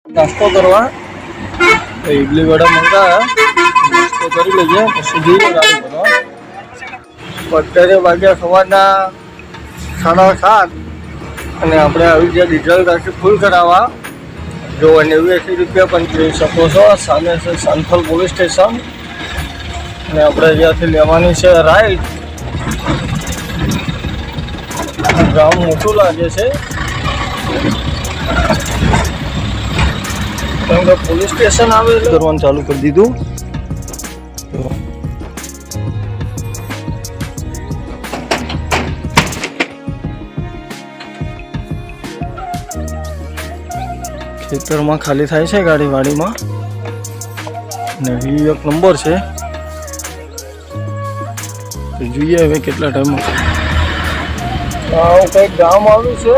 नास्तो करवा इडली वड़ा मंगाया नास्तो कर लीजिए પછી ગાડી ભરવા અત્યારે વાગ્યા સવારના 7:30 અને આપણે આવી ગયા ડીઝલ ટાંકી ફૂલ કરાવવા જો 89 રૂપિયા પણ જોઈ શકો છો સામે છે સાંથલ પોલીસ સ્ટેશન અને આપણે અહીંયાથી લેવાની છે રાઈટ ગામ મોટું લાગે છે કારણ કે પોલીસ સ્ટેશન આવે કરવાનું ચાલુ કરી દીધું ખેતરમાં ખાલી થાય છે ગાડીમાં ને એક નંબર છે જોઈએ હવે કેટલા ટાઈમમાં હું કંઈક ગામ આવ્યું છે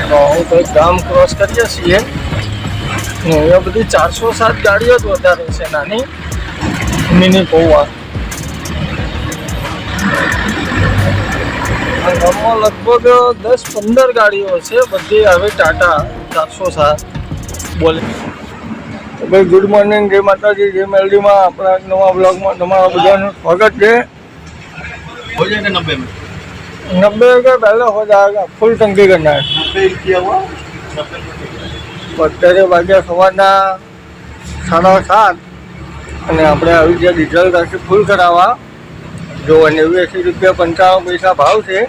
હું કંઈક ગામ ક્રોસ કરીએ છીએ અહીંયા બધી 407 ગાડીઓ જ વધારે છે નાની મિની પૌવા ગામમાં લગભગ 10-15 ગાડીઓ છે બધી હવે ટાટા 407 બોલે તો ભાઈ ગુડ મોર્નિંગ જય માતાજી જય મેલડીમાં આપણા નવા બ્લોગમાં તમારા બધાનું સ્વાગત છે हो जाएगा 90 में 90 के पहले हो जाएगा फुल टंकी करना है 90 किया हुआ 90 અત્યારે વાગ્યા સવારના 7:30 અને આપણે આવી ગયા ડીઝલ ટાંકી ફૂલ કરાવવા જો 89 રૂપિયા 55 પૈસા ભાવ છે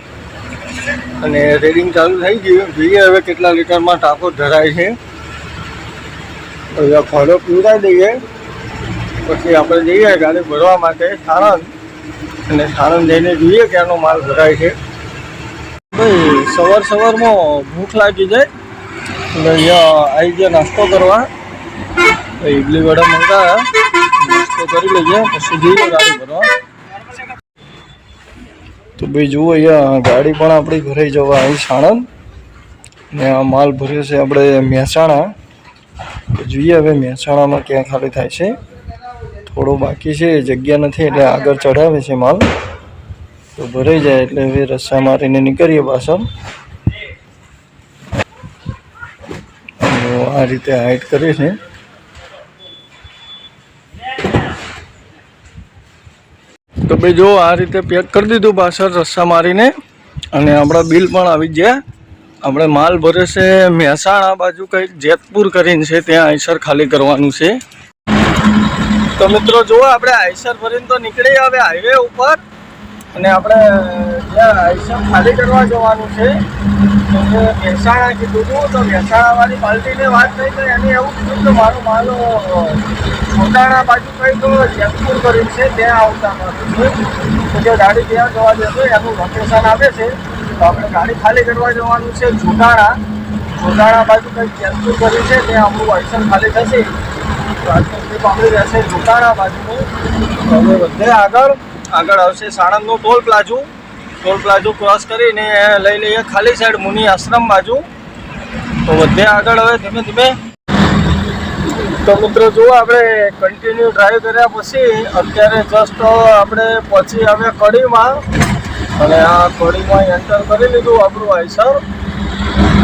અને રેડિંગ ચાલુ થઈ ગયું જોઈએ હવે કેટલા લીટરમાં ટાંકો ધરાય છે અહીંયા ખોડો પીવડાવી દઈએ પછી આપણે જઈએ ગાડી ભરવા માટે સાણંદ અને સાણંદ જઈને જોઈએ કે આનો માલ ભરાય છે ભાઈ સવારમાં ભૂખ લાગી જાય એટલે અહીંયા આવી ગયા નાસ્તો કરવા ઇડલી વડા મંગાયા નાસ્તો કરી લઈએ પછી જઈએ ગાડી ભરવા તો ભાઈ જુઓ અહીંયા ગાડી પણ આપણી ભરાઈ જવા આવી સાણંદ ને આ માલ ભર્યો છે આપણે મહેસાણા તો જોઈએ હવે મહેસાણામાં ક્યાં ખાલી થાય છે થોડો બાકી છે જગ્યા નથી એટલે આગળ ચડાવે છે માલ તો ભરાઈ જાય એટલે હવે રસ્સા મારીને નીકળીએ પાછળ આ રીતે હાઈટ કરે છે તો ભાઈ જો આ રીતે પેક કરી દીધું પાછળ રસ્સા મારીને અને આપણા બિલ પણ આવી ગયા આપણે માલ ભરે છે મહેસાણા બાજુ કંઈક જેતપુર કરીને છે ત્યાં આઈસર ખાલી કરવાનું છે તો મિત્રો જુઓ આપણે આઈસર ભરીને તો નીકળી હવે હાઈવે ઉપર અને આપણે જ્યાં આઈસર ખાલી કરવા જવાનું છે મહેસાણા કીધું હતું તો મહેસાણાવાળી પાર્ટીને વાત થઈ તો એને એવું કીધું કે મારો માલો છોટાણા બાજુ કંઈક જેતપુર કરીને છે ત્યાં આવતા નથી તો જે ગાડી ત્યાં જવા દેશે એનું લોકેશન આવે છે તો આપણે ગાડી ખાલી કરવા જવાનું છે છોટાણા બાજુ કંઈક જેતપુર કરી છે ત્યાં આપણું આઈસર ખાલી થશે આપણી રહેશે છોટાણા બાજુનું હવે વધે આગળ આવશે સાણંદનું ટોલ પ્લાઝો ક્રોસ કરીને લઈ લઈએ ખાલી સાઈડ મુનિ આશ્રમ બાજુ તો વધે આગળ હવે ધીમે ધીમે તો મિત્રો જુઓ આપણે કન્ટિન્યુ ડ્રાઈવ કર્યા પછી અત્યારે જસ્ટ આપણે પહોંચી હવે કડીમાં અને આ કડીમાં એન્ટર કરી લીધું આપણું આઈસર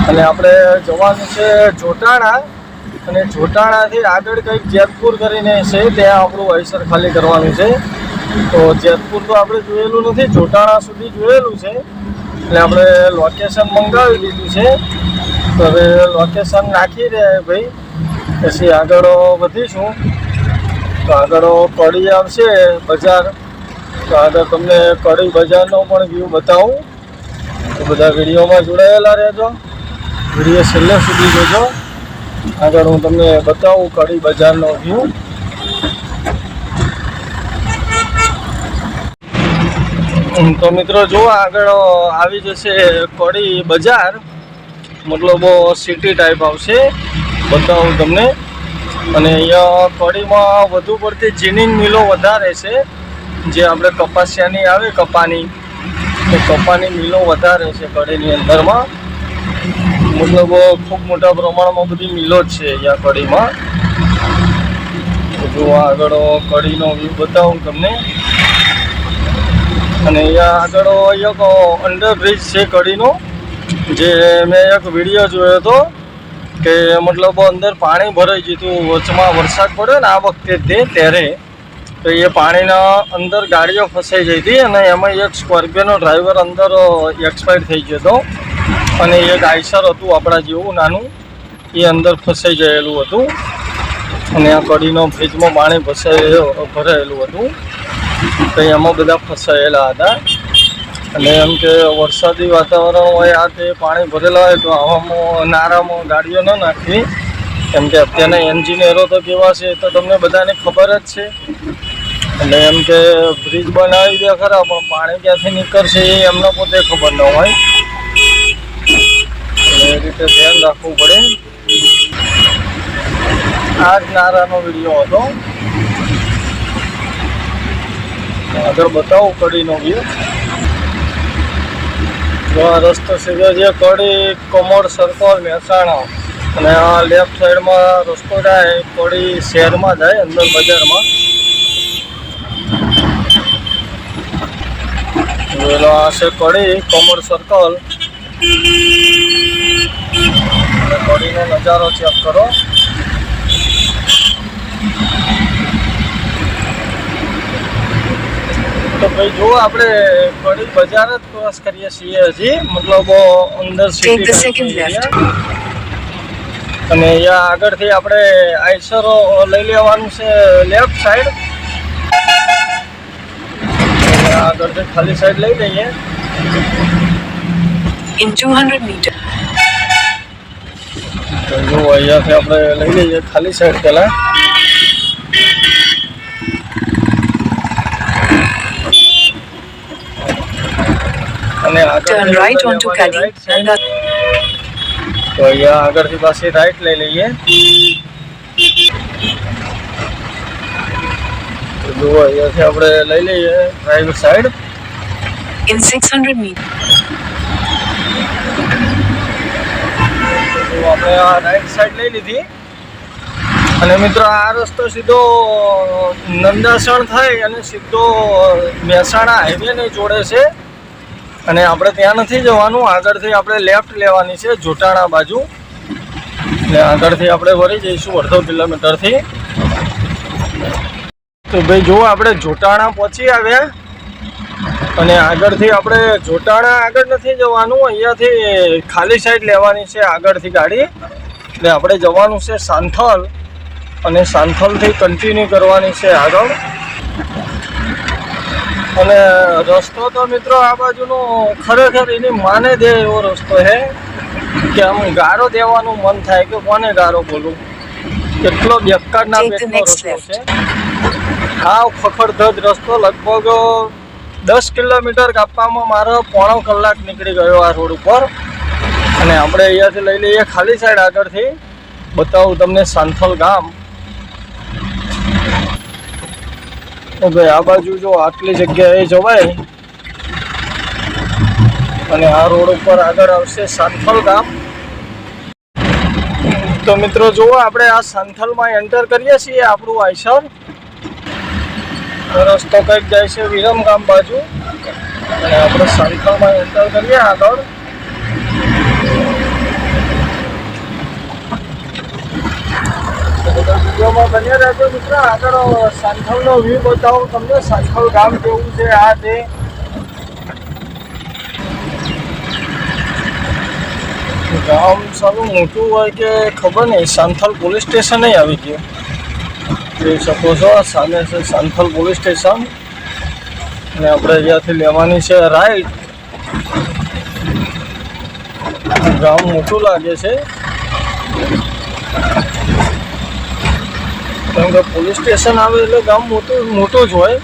અને આપણે જવાનું છે જોટાણા અને જોટાણાથી આગળ કંઈક જેતપુર કરીને છે ત્યાં આપણું આઈસર ખાલી કરવાનું છે તો જેતપુર તો આપણે જોયેલું નથી જોટાણા સુધી જોયેલું છે એટલે આપણે લોકેશન મંગાવી દીધું છે તો હવે લોકેશન નાખી દે ભાઈ પછી આગળ વધીશું તો આગળ કડી આવશે બજાર તો આગળ તમને કડી બજારનો પણ વ્યૂ બતાવું તો બધા વિડીયોમાં જોડાયેલા રહેજો વિડીયો છેલ્લે સુધી જોજો આગળ હું તમને બતાવું કડી બજારનો વ્યૂ તો મિત્રો જો આગળ આવી જશે કડી બજાર મતલબ સિટી ટાઈપ આવશે બતાવું તમને અને અહીંયા કડીમાં વધુ પડતી જીનિંગ મિલો વધારે છે જે આપણે કપાસિયાની આવે કપાની તો કપાની મિલો વધારે છે કડીની અંદરમાં મતલબ ખૂબ મોટા પ્રમાણમાં બધી મિલો જ છે અહીંયા કડીમાં જો આગળ કડીનો વ્યૂ બતાવું તમને અને અહીંયા આગળ એક અંડરબ્રિજ છે કડીનો જે મેં એક વિડીયો જોયો હતો કે મતલબ અંદર પાણી ભરાઈ જતું વચમાં વરસાદ પડ્યો ને આ વખતે ત્યારે તો એ પાણીના અંદર ગાડીઓ ફસાઈ જઈ હતી અને એમાં એક સ્કોર્પિયોનો ડ્રાઈવર અંદર એક્સપાયર થઈ ગયો હતો અને એક આઈસર હતું આપણા જેવું નાનું એ અંદર ફસાઈ ગયેલું હતું અને આ કડીનો બ્રિજમાં પાણી ભરાયેલું હતું તો એમાં બધા ફસાયેલા હતા અને એમ કે વરસાદી વાતાવરણ હોય આ તે પાણી ભરેલા હોય તો આવામાં નારામાં ગાડીઓ ન નાખવી કેમ કે અત્યારના એન્જિનિયરો તો કેવા છે તો તમને બધાને ખબર જ છે એટલે એમ કે બ્રિજ બનાવી દે ખરા પણ પાણી ક્યાંથી નીકળશે એ એમને પોતે ખબર ન હોય એ રીતે ધ્યાન રાખવું પડે. આ જ નારાનો વિડીયો હતો. આગળ બતાવું કડીનો વ્યૂ. આ રસ્તો સીધો છે કડી કોમોડ સર્કલ મહેસાણા અને આ લેફ્ટ સાઈડમાં રસ્તો જાય કડી શહેરમાં જાય અંદર બજારમાં. આ છે કડી કોમોડ સર્કલ અને કડીનો નજારો ચેક કરો. તો ભાઈ જો આપણે કડી બજાર જ ક્રોસ કરીએ છીએ હજી મતલબ અંદર સિટી અને અહીંયા આગળથી આપણે આઈસરો લઈ લેવાનું છે લેફ્ટ સાઈડ. આગળથી ખાલી સાઈડ લઈ લઈએ. In 200 meters. તો જો અહીંયાથી આપણે લઈ લઈએ ખાલી સાઈડ પહેલાં. અને turn right onto Kadi. તો અહીંયા આગળથી પાછી રાઈટ લઈ લઈએ. તો જુઓ અહીંયાથી આપણે લઈ લઈએ ડ્રાઈવ સાઈડ. In 600 meters. તો આપણે આ રાઈટ સાઈડ લઈ લીધી અને મિત્રો આ રસ્તો સીધો નંદાસણ થઈ અને સીધો મહેસાણા હાઈવેને જોડે છે અને આપણે ત્યાં નથી જવાનું. આગળથી આપણે લેફ્ટ લેવાની છે જોટાણા બાજુ એટલે આગળથી આપણે વળી જઈશું અડધો કિલોમીટરથી. તો ભાઈ જુઓ આપણે જોટાણા પહોંચી આવ્યા અને આગળથી આપણે જોટાણા આગળ નથી જવાનું. અહીંયાથી ખાલી સાઈડ લેવાની છે આગળથી ગાડી એટલે આપણે જવાનું છે સાંથલ અને સાંથલથી કન્ટિન્યુ કરવાની છે આગળ. અને રસ્તો તો મિત્રો આ બાજુનો ખરેખર એની માને દે એવો રસ્તો છે કે આમ ગારો દેવાનું મન થાય કે કોને ગારો બોલું. કેટલો બેકારના પેટનો રસ્તો છે. હાવ ખખડધજ રસ્તો. લગભગ 10 કિલોમીટર કાપવામાં મારો પોણો કલાક નીકળી ગયો આ રોડ ઉપર. અને આપણે અહીંયાથી લઈ લઈએ ખાલી સાઈડ. આગળથી બતાવું તમને સાંથલ ગામ. તો ભાઈ આ બાજુ જો આટલી જગ્યાએ જવાય અને આ રોડ ઉપર આગળ આવશે સાંથલ ગામ. તો મિત્રો જુઓ આપણે આ સાંથલમાં એન્ટર કરીએ છીએ. આપણું આઈસર રસ્તો કંઈક જાય છે વિરમગામ બાજુ અને આપણે સાંથલમાં એન્ટર કરીએ આગળ. વિડીયોમાં બન્યા રહેજો મિત્રો. આગળ સાંથલનો વ્યૂ બતાવું તમને. સાંથલ ગામ કેવું છે આ તે. ગામ સારું મોટું હોય કે ખબર નહીં. સાંથલ પોલીસ સ્ટેશન આવી ગયું જોઈ શકો છો. સામે છે સાંથલ પોલીસ સ્ટેશન અને આપણે અહીંયાથી લેવાની છે રાઈટ. ગામ મોટું લાગે છે કેમ કે પોલીસ સ્ટેશન આવે એટલે ગામ મોટું જ હોય.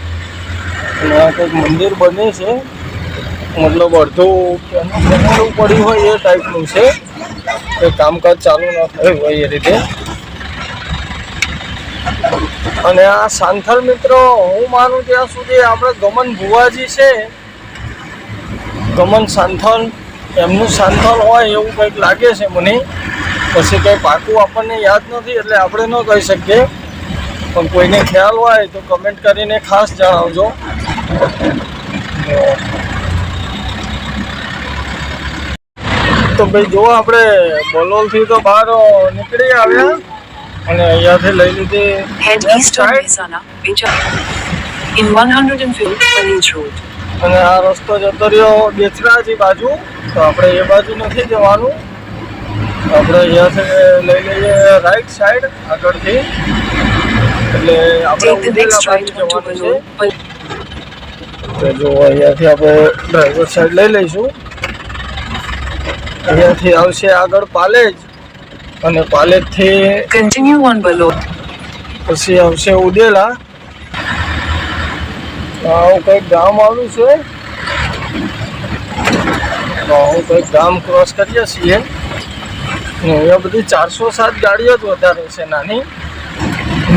અને આ કંઈક મંદિર બને છે મતલબ અડધું બનેલું પડ્યું હોય એ ટાઈપનું છે કે કામકાજ ચાલુ ન થયું હોય એ રીતે. અને આ સાંથલ મિત્રો હું માનું ત્યાં સુધી આપણે ગમન ભુવાજી છે ગમન સાંથલ એમનું સાંથલ હોય એવું કંઈક લાગે છે મને. પછી કંઈ પાકું આપણને યાદ નથી એટલે આપણે ન કહી શકીએ પણ કોઈને ખ્યાલ હોય તો કમેન્ટ કરીને ખાસ જણાવજો. તો તો ભાઈ જો આપણે બલોલથી તો બહાર નીકળી આવ્યા અને અહીંયાથી લઈ લીધી Head east on Mehsana, in 150 College Road. અને આ રસ્તો જતો રહ્યો બેચરાજી બાજુ, તો આપણે એ બાજુ નથી જવાનું, આપણે અહીંયાથી લઈ લઈએ રાઈટ સાઈડ આગળથી, એટલે આપણે Take the next right onto જવાનું છે. Balol. તો જો અહીંયાથી આપણે ડ્રાઈવર સાઈડ લઈ લઈશું. અહીંયાથી આવશે આગળ પાલેજ, અને પાલેજથી Continue on Balol. પછી આવશે ઉદેલા. આવું કંઈક ગામ આવ્યું છે, તો આવું કંઈક ગામ ક્રોસ કરીએ છીએ. અને અહીંયા બધી 407 ગાડીઓ જ વધારે છે, નાની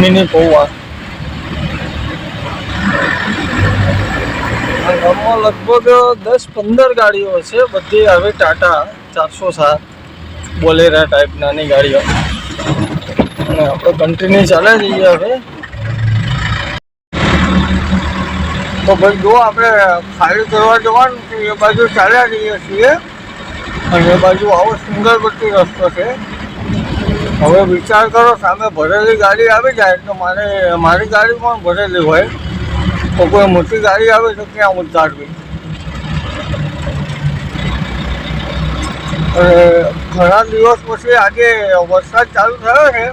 મિની પૌવા. આ ગામમાં લગભગ 10-15 ગાડીઓ છે, બધી હવે ટાટા 407 બોલેરા ટાઈપ નાની ગાડીઓ. અને આપણે કન્ટિન્યુ ચાલે જઈએ હવે. તો ભાઈ જો આપણે ખાલી કરવા જવાનું છે એ બાજુ ચાલ્યા જઈએ છીએ, અને એ બાજુ આવો સિંગલપટ્ટી રસ્તો છે. હવે વિચાર કરો, સામે ભરેલી ગાડી આવી જાય તો મારી ગાડી પણ ભરેલી હોય, તો કોઈ મોટી ગાડી આવે તો ક્યાં ઉતારવી. ઘણા દિવસ પછી આજે વરસાદ ચાલુ થયો છે,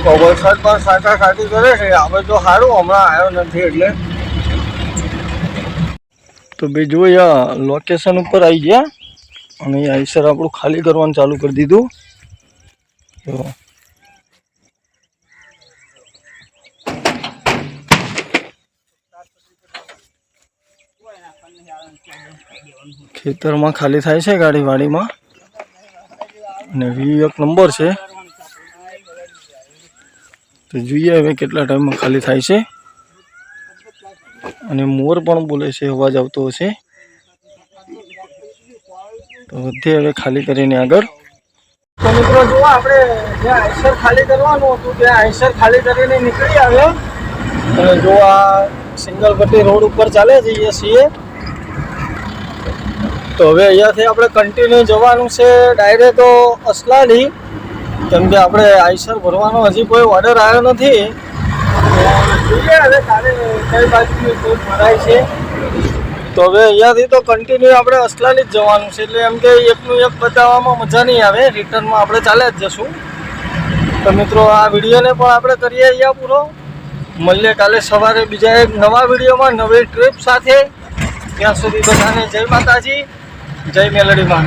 તો વરસાદ પણ સાટાસાટી કરે છે. આપણે તો સારું હમણાં આવ્યો નથી એટલે. તો ભાઈ જો અહીંયા લોકેશન ઉપર આવી ગયા, અને આઈસર આપણું ખાલી કરવાનું ચાલુ કરી દીધું. જો ખેતરમાં ખાલી થાય છે ગાડી વાડીમાં, અને વી એક નંબર છે. તો જોઈએ હવે કેટલા ટાઈમમાં ખાલી થાય છે. અને મોર પણ બોલે છે, અવાજ આવતો હશે. તો વધે હવે ખાલી કરીને આગળ. તો મિત્રો જુઓ, આપણે જ્યાં આઈસર ખાલી કરવાનું હતું ત્યાં આઈસર ખાલી કરીને નીકળી આવ્યો. અને જો આ સિંગલપટ્ટી રોડ ઉપર ચાલે જઈએ છીએ. તો હવે અહીંયાથી આપણે કન્ટિન્યુ જવાનું છે ડાયરેક્ટ અસલાલી, કેમ કે આપણે આઈસર ભરવાનો હજી કોઈ ઓર્ડર આવ્યો નથી. જોઈએ હવે કાલે કઈ બાજુ ભરાય છે. તો હવે અહીંયાથી તો કન્ટિન્યુ આપણે અસલાલી જ જવાનું છે, એટલે એમ કે એકનું એક બતાવવામાં મજા નહીં આવે, રિટર્નમાં આપણે ચાલ્યા જ જશું. તો મિત્રો આ વિડીયોને પણ આપણે કરીએ અહીંયા પૂરો. મળીએ કાલે સવારે બીજા એક નવા વિડીયોમાં નવી ટ્રીપ સાથે. ત્યાં સુધી બધાને જય માતાજી, જય મેલડીમાં.